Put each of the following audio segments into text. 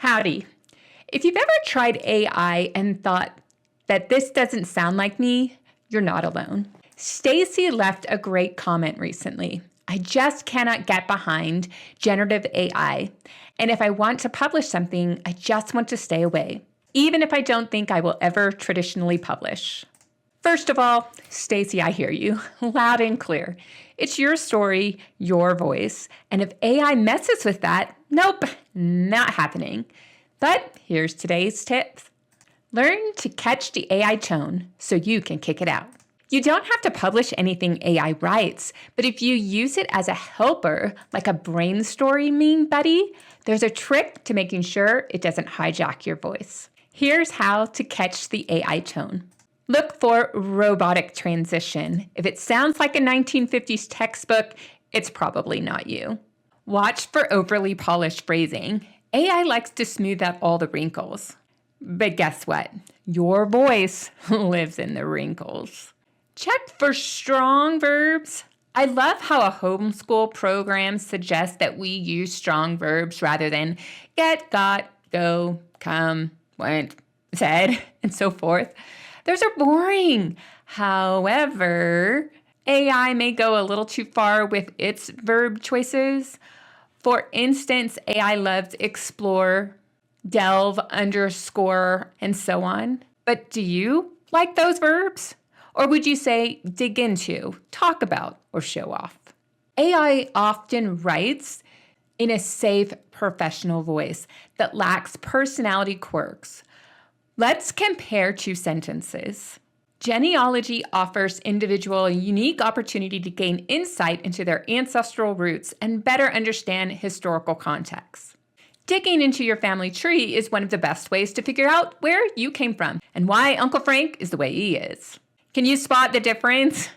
Howdy. If you've ever tried AI and thought that this doesn't sound like me, you're not alone. Stacy left a great comment recently. I just cannot get behind generative AI. And if I want to publish something, I just want to stay away, even if I don't think I will ever traditionally publish. First of all, Stacy, I hear you loud and clear. It's your story, your voice. And if AI messes with that, nope, not happening. But here's today's tip. Learn to catch the AI tone so you can kick it out. You don't have to publish anything AI writes, but if you use it as a helper, like a brainstorming buddy, there's a trick to making sure it doesn't hijack your voice. Here's how to catch the AI tone. Look for robotic transition. If it sounds like a 1950s textbook, it's probably not you. Watch for overly polished phrasing. AI likes to smooth out all the wrinkles. But guess what? Your voice lives in the wrinkles. Check for strong verbs. I love how a homeschool program suggests that we use strong verbs rather than get, got, go, come, went, said, and so forth. Those are boring. However, AI may go a little too far with its verb choices. For instance, AI loves explore, delve, underscore, and so on. But do you like those verbs? Or would you say dig into, talk about, or show off? AI often writes in a safe, professional voice that lacks personality quirks. Let's compare two sentences. Genealogy offers individual a unique opportunity to gain insight into their ancestral roots and better understand historical context. Digging into your family tree is one of the best ways to figure out where you came from and why Uncle Frank is the way he is. Can you spot the difference?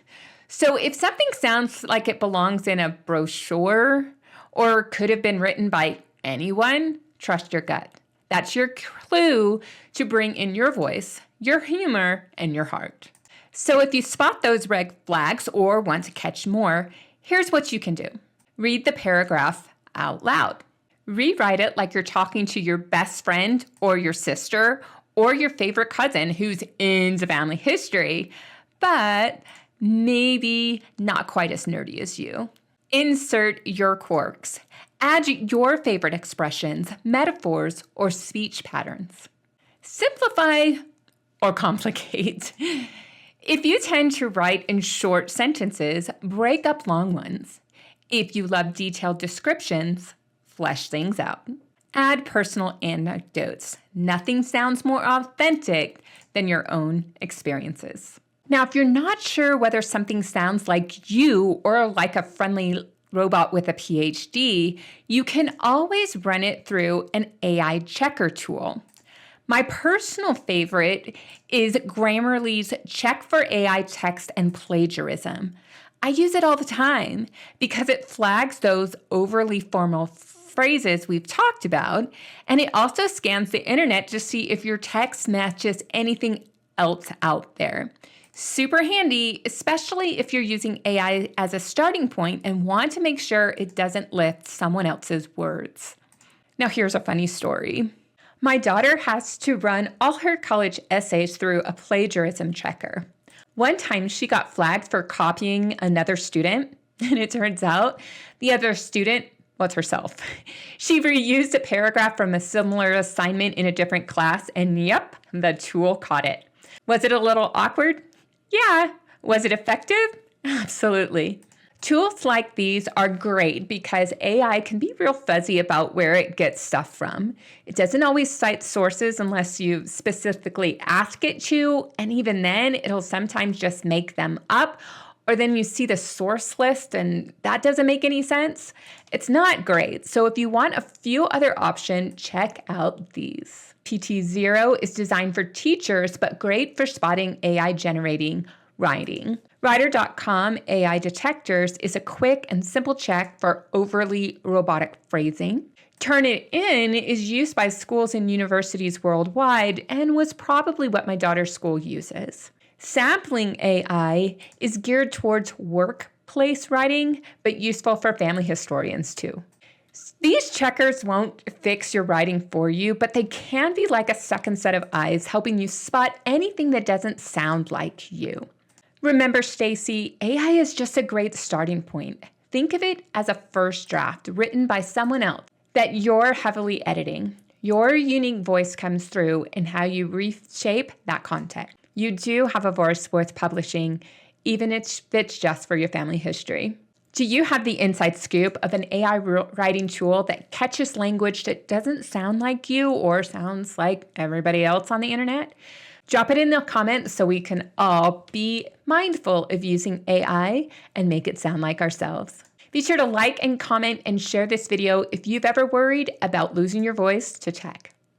So if something sounds like it belongs in a brochure or could have been written by anyone, trust your gut. That's your clue to bring in your voice, your humor, and your heart. So if you spot those red flags or want to catch more, here's what you can do. Read the paragraph out loud. Rewrite it like you're talking to your best friend or your sister or your favorite cousin who's into family history, but maybe not quite as nerdy as you. Insert your quirks. Add your favorite expressions, metaphors, or speech patterns. Simplify or complicate. If you tend to write in short sentences, break up long ones. If you love detailed descriptions, flesh things out. Add personal anecdotes. Nothing sounds more authentic than your own experiences. Now, if you're not sure whether something sounds like you or like a friendly robot with a PhD, you can always run it through an AI checker tool. My personal favorite is Grammarly's Check for AI Text and Plagiarism. I use it all the time because it flags those overly formal phrases we've talked about, and it also scans the internet to see if your text matches anything else out there. Super handy, especially if you're using AI as a starting point and want to make sure it doesn't lift someone else's words. Now here's a funny story. My daughter has to run all her college essays through a plagiarism checker. One time she got flagged for copying another student, and it turns out the other student was herself. She reused a paragraph from a similar assignment in a different class, and yep, the tool caught it. Was it a little awkward? Yeah. Was it effective? Absolutely. Tools like these are great because AI can be real fuzzy about where it gets stuff from. It doesn't always cite sources unless you specifically ask it to, and even then, it'll sometimes just make them up, or then you see the source list and that doesn't make any sense. It's not great. So if you want a few other options, check out these. PT0 is designed for teachers, but great for spotting AI generating writing. Writer.com AI Detectors is a quick and simple check for overly robotic phrasing. Turnitin is used by schools and universities worldwide and was probably what my daughter's school uses. Sampling AI is geared towards workplace writing, but useful for family historians too. These checkers won't fix your writing for you, but they can be like a second set of eyes, helping you spot anything that doesn't sound like you. Remember, Stacy, AI is just a great starting point. Think of it as a first draft written by someone else that you're heavily editing. Your unique voice comes through in how you reshape that content. You do have a voice worth publishing, even if it's just for your family history. Do you have the inside scoop of an AI writing tool that catches language that doesn't sound like you or sounds like everybody else on the internet? Drop it in the comments so we can all be mindful of using AI and make it sound like ourselves. Be sure to like and comment and share this video if you've ever worried about losing your voice to tech.